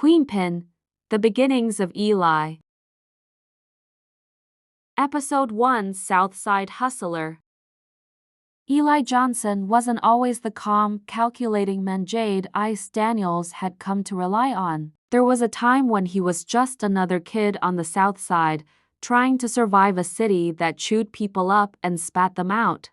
Queenpin, The Beginnings of Eli. Episode 1, Southside Hustler. Eli Johnson wasn't always the calm, calculating man Jade Daniels had come to rely on. There was a time when he was just another kid on the Southside, trying to survive a city that chewed people up and spat them out.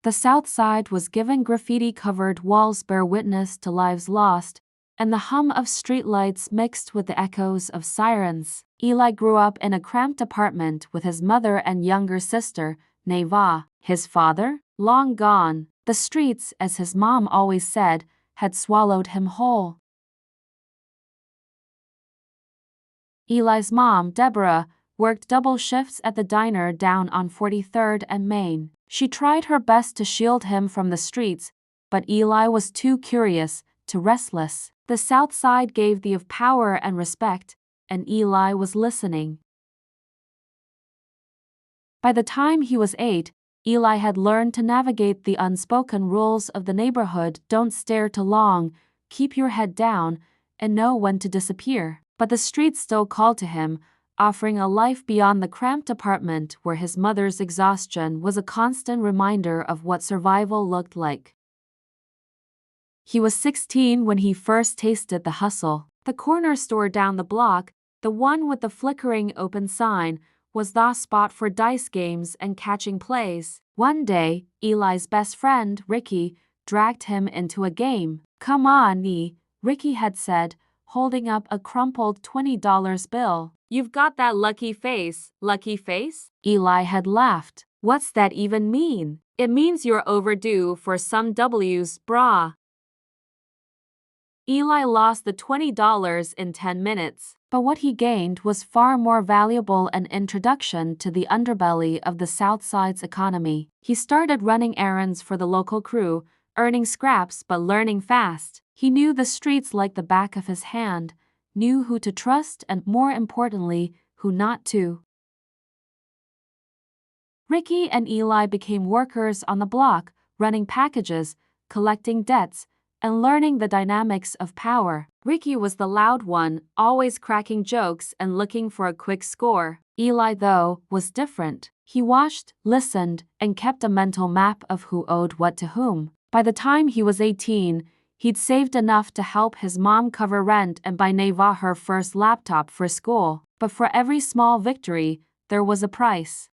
The Southside was given graffiti-covered walls bear witness to lives lost, and the hum of streetlights mixed with the echoes of sirens. Eli grew up in a cramped apartment with his mother and younger sister, Neva. His father, long gone, the streets, as his mom always said, had swallowed him whole. Eli's mom, Deborah, worked double shifts at the diner down on 43rd and Main. She tried her best to shield him from the streets, but Eli was too curious, too restless. The Southside gave the of power and respect, and Eli was listening. By the time he was 8, Eli had learned to navigate the unspoken rules of the neighborhood: don't stare too long, keep your head down, and know when to disappear. But the streets still called to him, offering a life beyond the cramped apartment where his mother's exhaustion was a constant reminder of what survival looked like. He was 16 when he first tasted the hustle. The corner store down the block, the one with the flickering open sign, was the spot for dice games and catching plays. One day, Eli's best friend, Ricky, dragged him into a game. "Come on, Ricky had said, holding up a crumpled $20 bill. "You've got that lucky face." "Lucky face?" Eli had laughed. "What's that even mean?" "It means you're overdue for some W's, brah." Eli lost the $20 in 10 minutes, but what he gained was far more valuable: an introduction to the underbelly of the Southside's economy. He started running errands for the local crew, earning scraps but learning fast. He knew the streets like the back of his hand, knew who to trust and, more importantly, who not to. Ricky and Eli became workers on the block, running packages, collecting debts, and learning the dynamics of power. Ricky was the loud one, always cracking jokes and looking for a quick score. Eli, though, was different. He watched, listened, and kept a mental map of who owed what to whom. By the time he was 18, he'd saved enough to help his mom cover rent and buy Neva her first laptop for school. But for every small victory, there was a price.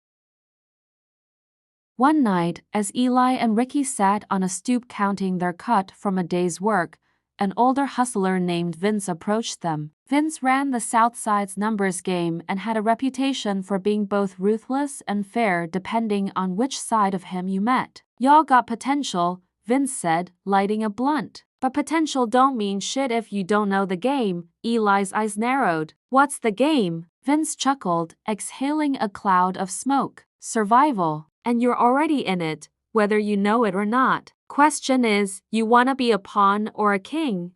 One night, as Eli and Ricky sat on a stoop counting their cut from a day's work, an older hustler named Vince approached them. Vince ran the Southside's numbers game and had a reputation for being both ruthless and fair depending on which side of him you met. "Y'all got potential," Vince said, lighting a blunt. "But potential don't mean shit if you don't know the game." Eli's eyes narrowed. "What's the game?" Vince chuckled, exhaling a cloud of smoke. "Survival. And you're already in it, whether you know it or not. Question is, you wanna be a pawn or a king?"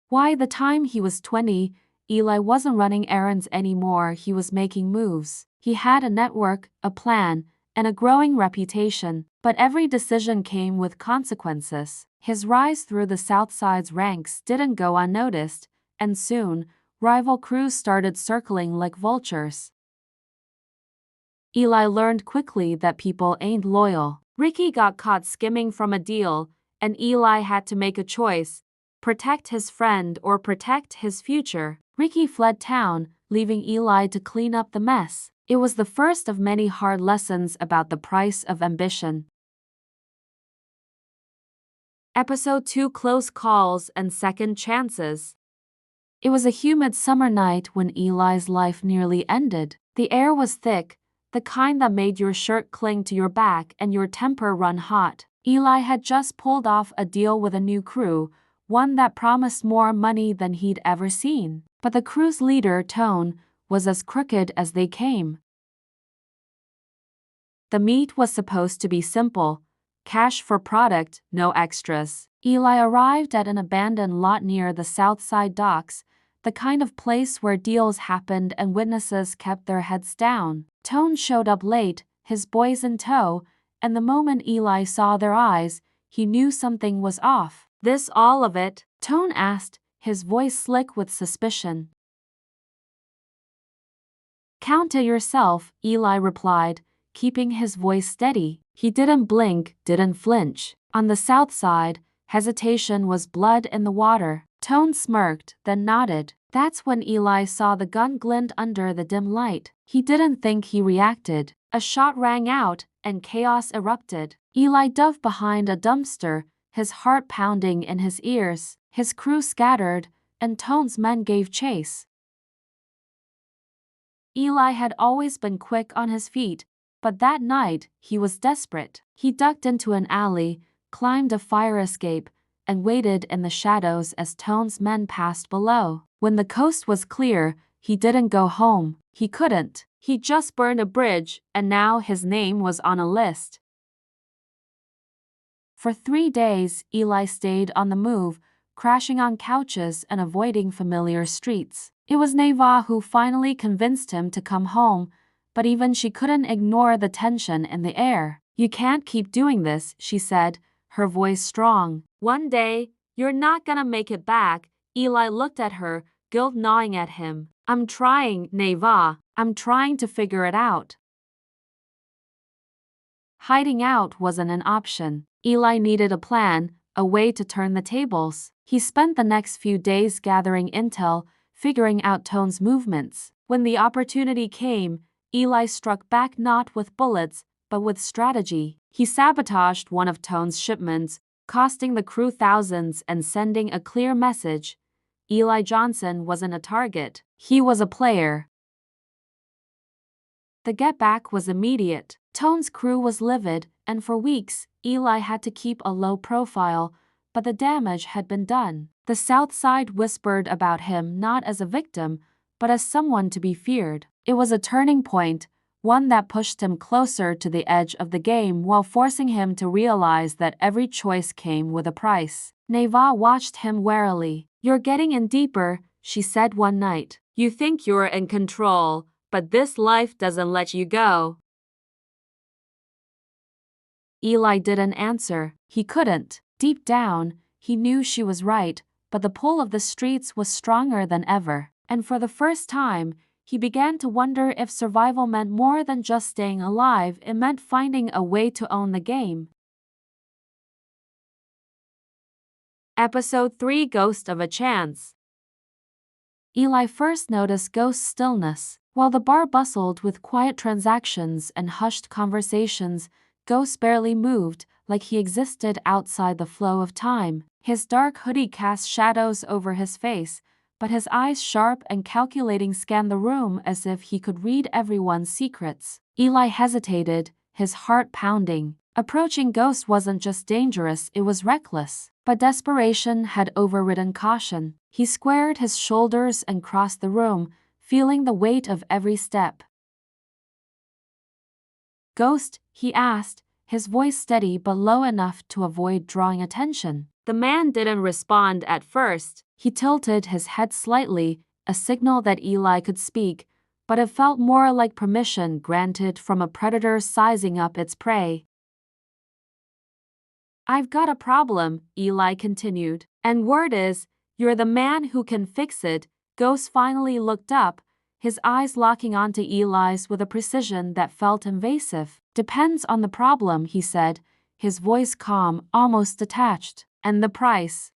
By the time he was 20, Eli wasn't running errands anymore. He was making moves. He had a network, a plan, and a growing reputation, but every decision came with consequences. His rise through the Southside's ranks didn't go unnoticed, and soon, rival crews started circling like vultures. Eli learned quickly that people ain't loyal. Ricky got caught skimming from a deal, and Eli had to make a choice: protect his friend or protect his future. Ricky fled town, leaving Eli to clean up the mess. It was the first of many hard lessons about the price of ambition. Episode 2, Close Calls and Second Chances. It was a humid summer night when Eli's life nearly ended. The air was thick, the kind that made your shirt cling to your back and your temper run hot. Eli had just pulled off a deal with a new crew, one that promised more money than he'd ever seen. But the crew's leader, Tone, was as crooked as they came. The meet was supposed to be simple: cash for product, no extras. Eli arrived at an abandoned lot near the Southside docks, the kind of place where deals happened and witnesses kept their heads down. Tone showed up late, his boys in tow, and the moment Eli saw their eyes, he knew something was off. This all of it? Tone asked, his voice slick with suspicion. Count it yourself, Eli replied, keeping his voice steady. He didn't blink, didn't flinch. On the Southside, hesitation was blood in the water. Tone smirked, then nodded. That's when Eli saw the gun glint under the dim light. He didn't think he reacted. A shot rang out, and chaos erupted. Eli dove behind a dumpster, his heart pounding in his ears. His crew scattered, and Tone's men gave chase. Eli had always been quick on his feet, but that night he was desperate. He ducked into an alley, climbed a fire escape, and waited in the shadows as Tone's men passed below. When the coast was clear, he didn't go home. He couldn't. He just burned a bridge, and now his name was on a list. For 3 days, Eli stayed on the move, crashing on couches and avoiding familiar streets. It was Neva who finally convinced him to come home, but even she couldn't ignore the tension in the air. You can't keep doing this, she said, her voice strong. One day, you're not gonna make it back. Eli looked at her, guilt gnawing at him. I'm trying, Neva. I'm trying to figure it out. Hiding out wasn't an option. Eli needed a plan, a way to turn the tables. He spent the next few days gathering intel, figuring out Tone's movements. When the opportunity came, Eli struck back not with bullets, but with strategy. He sabotaged one of Tone's shipments, costing the crew thousands and sending a clear message. Eli Johnson wasn't a target. He was a player. The getback was immediate. Tone's crew was livid, and for weeks, Eli had to keep a low profile, but the damage had been done. The Southside whispered about him not as a victim, but as someone to be feared. It was a turning point, one that pushed him closer to the edge of the game while forcing him to realize that every choice came with a price. Neva watched him warily. You're getting in deeper, she said one night. You think you're in control, but this life doesn't let you go. Eli didn't answer. He couldn't. Deep down, he knew she was right, but the pull of the streets was stronger than ever. And for the first time, he began to wonder if survival meant more than just staying alive. It meant finding a way to own the game. Episode 3: Ghost of a Chance. Eli first noticed Ghost's stillness. While the bar bustled with quiet transactions and hushed conversations, Ghost barely moved, like he existed outside the flow of time. His dark hoodie cast shadows over his face, but his eyes, sharp and calculating, scanned the room as if he could read everyone's secrets. Eli hesitated, his heart pounding. Approaching Ghost wasn't just dangerous, it was reckless. But desperation had overridden caution. He squared his shoulders and crossed the room, feeling the weight of every step. Ghost, he asked, his voice steady but low enough to avoid drawing attention. The man didn't respond at first. He tilted his head slightly, a signal that Eli could speak, but it felt more like permission granted from a predator sizing up its prey. I've got a problem, Eli continued, and word is, you're the man who can fix it. Ghost finally looked up, his eyes locking onto Eli's with a precision that felt invasive. Depends on the problem, he said, his voice calm, almost detached. And the price?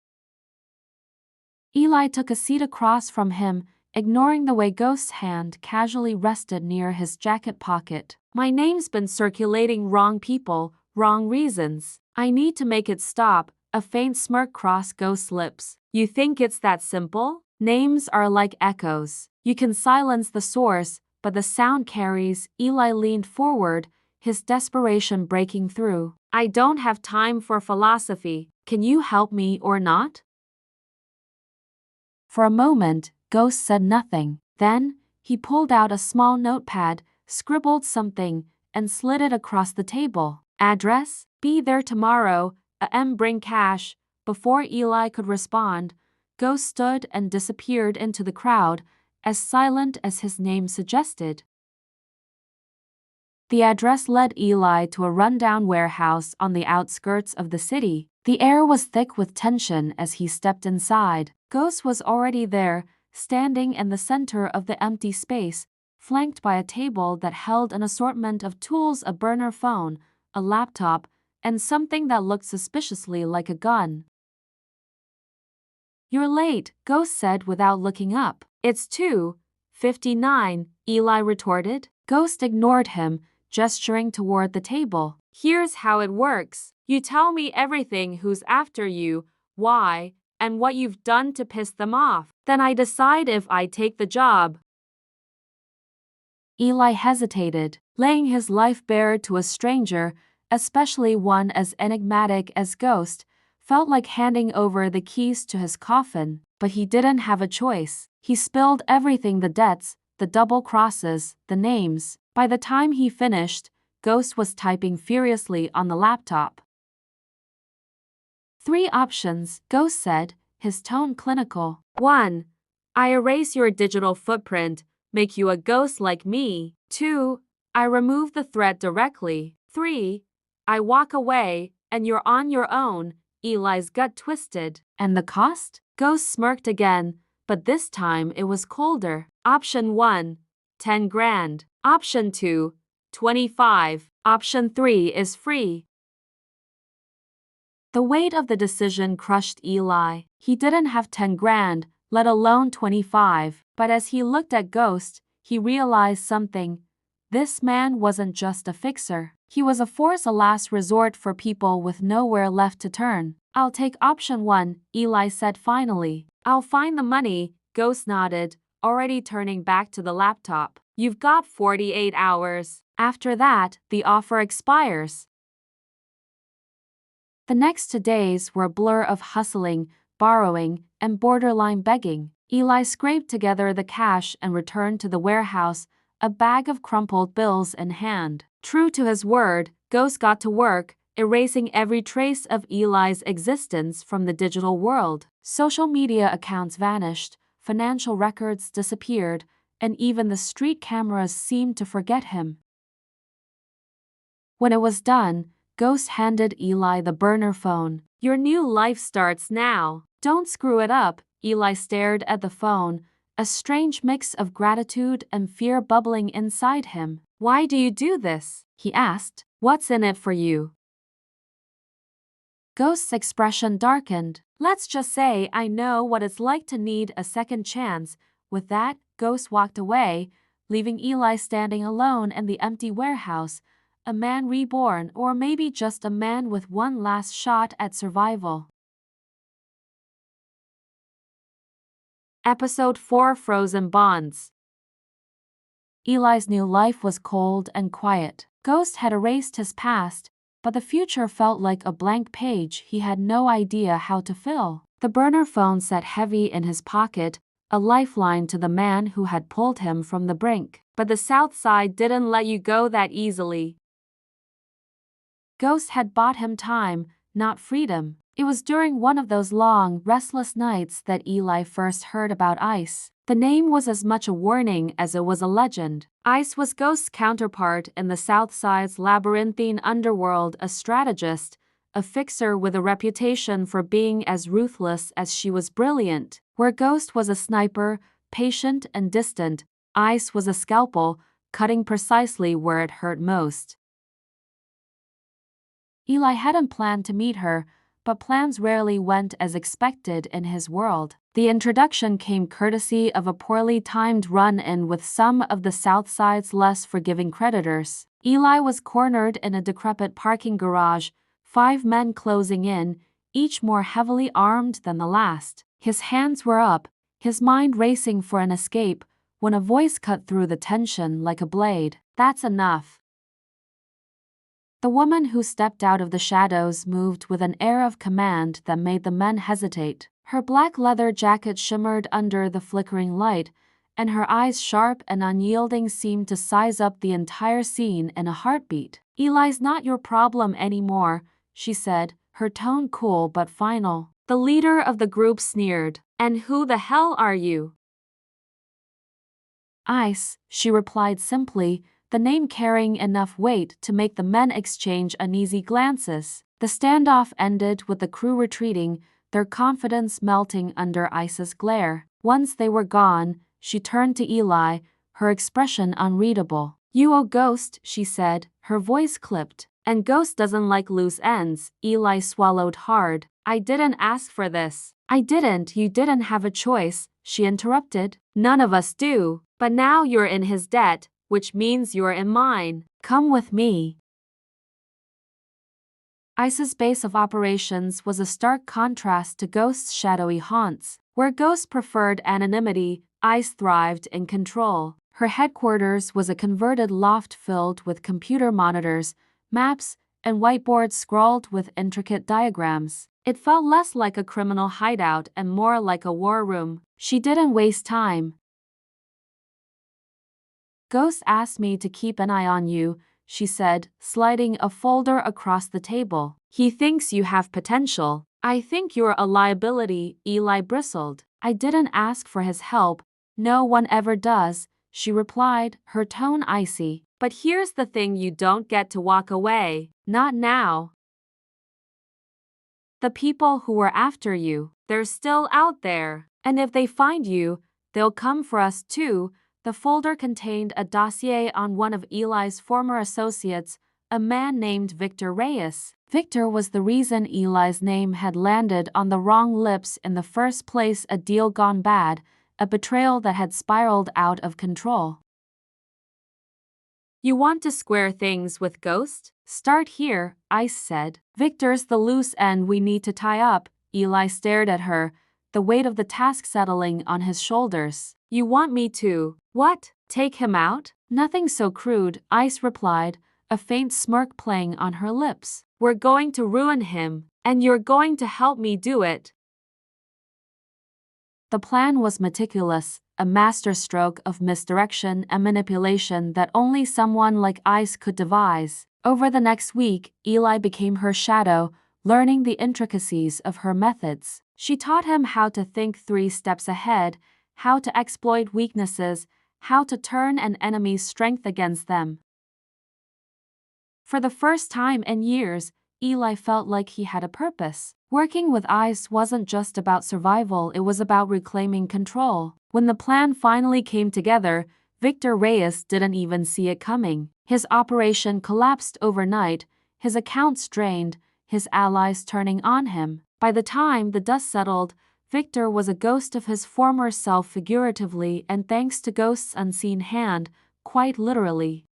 Eli took a seat across from him, ignoring the way Ghost's hand casually rested near his jacket pocket. My name's been circulating wrong people, wrong reasons. I need to make it stop. A faint smirk crossed Ghost's lips. You think it's that simple? Names are like echoes. You can silence the source, but the sound carries. Eli leaned forward, his desperation breaking through. I don't have time for philosophy. Can you help me or not? For a moment, Ghost said nothing. Then, he pulled out a small notepad, scribbled something, and slid it across the table. Address? Be there tomorrow. Bring cash. Before Eli could respond, Ghost stood and disappeared into the crowd, as silent as his name suggested. The address led Eli to a rundown warehouse on the outskirts of the city. The air was thick with tension as he stepped inside. Ghost was already there, standing in the center of the empty space, flanked by a table that held an assortment of tools, a burner phone, a laptop, and something that looked suspiciously like a gun. "You're late," Ghost said without looking up. "It's 2:59, Eli retorted. Ghost ignored him, gesturing toward the table. "Here's how it works. You tell me everything, who's after you, why, and what you've done to piss them off. Then I decide if I take the job." Eli hesitated. Laying his life bare to a stranger, especially one as enigmatic as Ghost, felt like handing over the keys to his coffin, but he didn't have a choice. He spilled everything, the debts, the double crosses, the names. By the time he finished, Ghost was typing furiously on the laptop. "3 options," Ghost said, his tone clinical. 1. I erase your digital footprint, make you a ghost like me. 2. I remove the threat directly. 3. I walk away, and you're on your own. Eli's gut twisted. "And the cost?" Ghost smirked again, but this time it was colder. Option 1, 10 grand. Option 2, 25. Option 3 is free. The weight of the decision crushed Eli. He didn't have 10 grand, let alone 25. But as he looked at Ghost, he realized something. This man wasn't just a fixer. He was a force, a last resort for people with nowhere left to turn. "I'll take option 1, Eli said finally. "I'll find the money," Ghost nodded, already turning back to the laptop. "You've got 48 hours. After that, the offer expires." The next 2 days were a blur of hustling, borrowing, and borderline begging. Eli scraped together the cash and returned to the warehouse, a bag of crumpled bills in hand. True to his word, Ghost got to work, erasing every trace of Eli's existence from the digital world. Social media accounts vanished, financial records disappeared, and even the street cameras seemed to forget him. When it was done, Ghost handed Eli the burner phone. "Your new life starts now. Don't screw it up." Eli stared at the phone, a strange mix of gratitude and fear bubbling inside him. "Why do you do this?" he asked. "What's in it for you?" Ghost's expression darkened. "Let's just say I know what it's like to need a second chance." With that, Ghost walked away, leaving Eli standing alone in the empty warehouse, a man reborn, or maybe just a man with one last shot at survival. Episode 4, Frozen Bonds. Eli's new life was cold and quiet. Ghost had erased his past, but the future felt like a blank page he had no idea how to fill. The burner phone sat heavy in his pocket, a lifeline to the man who had pulled him from the brink. But the Southside didn't let you go that easily. Ghost had bought him time, not freedom. It was during one of those long, restless nights that Eli first heard about Ice. The name was as much a warning as it was a legend. Ice was Ghost's counterpart in the Southside's labyrinthine underworld, a strategist, a fixer with a reputation for being as ruthless as she was brilliant. Where Ghost was a sniper, patient and distant, Ice was a scalpel, cutting precisely where it hurt most. Eli hadn't planned to meet her, but plans rarely went as expected in his world. The introduction came courtesy of a poorly timed run-in with some of the Southside's less forgiving creditors. Eli was cornered in a decrepit parking garage, 5 men closing in, each more heavily armed than the last. His hands were up, his mind racing for an escape, when a voice cut through the tension like a blade. "That's enough." The woman who stepped out of the shadows moved with an air of command that made the men hesitate. Her black leather jacket shimmered under the flickering light, and her eyes, sharp and unyielding, seemed to size up the entire scene in a heartbeat. "Eli's not your problem anymore," she said, her tone cool but final. The leader of the group sneered. "And who the hell are you?" "Ice," she replied simply, the name carrying enough weight to make the men exchange uneasy glances. The standoff ended with the crew retreating, their confidence melting under Ice's glare. Once they were gone, she turned to Eli, her expression unreadable. "You owe Ghost," she said, her voice clipped. "And Ghost doesn't like loose ends." Eli swallowed hard. "I didn't ask for this." "I didn't. You didn't have a choice," she interrupted. "None of us do. But now you're in his debt, which means you're in mine. Come with me." Ice's base of operations was a stark contrast to Ghost's shadowy haunts. Where Ghost preferred anonymity, Ice thrived in control. Her headquarters was a converted loft filled with computer monitors, maps, and whiteboards scrawled with intricate diagrams. It felt less like a criminal hideout and more like a war room. She didn't waste time. "Ghost asked me to keep an eye on you," she said, sliding a folder across the table. "He thinks you have potential." "I think you're a liability," Eli bristled. "I didn't ask for his help. No one ever does," she replied, her tone icy. "But here's the thing, you don't get to walk away. Not now. The people who were after you, they're still out there. And if they find you, they'll come for us too." The folder contained a dossier on one of Eli's former associates, a man named Victor Reyes. Victor was the reason Eli's name had landed on the wrong lips in the first place, a deal gone bad, a betrayal that had spiraled out of control. "You want to square things with Ghost? Start here," Ice said. "Victor's the loose end we need to tie up." Eli stared at her, the weight of the task settling on his shoulders. "You want me to, what, take him out?" "Nothing so crude," Ice replied, a faint smirk playing on her lips. "We're going to ruin him, and you're going to help me do it." The plan was meticulous, a masterstroke of misdirection and manipulation that only someone like Ice could devise. Over the next week, Eli became her shadow, learning the intricacies of her methods. She taught him how to think 3 steps ahead, how to exploit weaknesses, how to turn an enemy's strength against them. For the first time in years, Eli felt like he had a purpose. Working with Ice wasn't just about survival, it was about reclaiming control. When the plan finally came together, Victor Reyes didn't even see it coming. His operation collapsed overnight, his accounts drained, his allies turning on him. By the time the dust settled, Victor was a ghost of his former self figuratively and, thanks to Ghost's unseen hand, quite literally.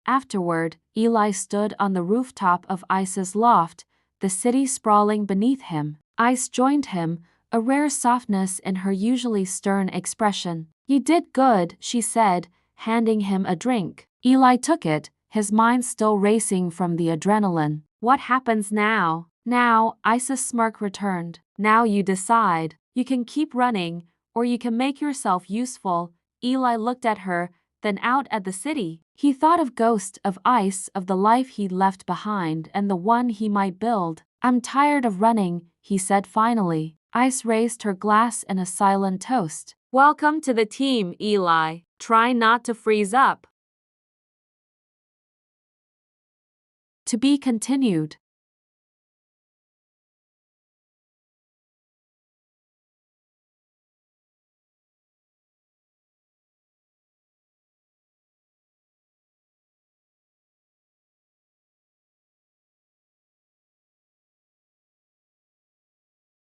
Afterward, Eli stood on the rooftop of Ice's loft, the city sprawling beneath him. Ice joined him, a rare softness in her usually stern expression. "You did good," she said, handing him a drink. Eli took it, his mind still racing from the adrenaline. "What happens now?" "Now," Ice's smirk returned. "Now you decide. You can keep running, or you can make yourself useful." Eli looked at her, then out at the city. He thought of Ghost, of Ice, of the life he'd left behind and the one he might build. "I'm tired of running," he said finally. Ice raised her glass in a silent toast. "Welcome to the team, Eli. Try not to freeze up." To be continued.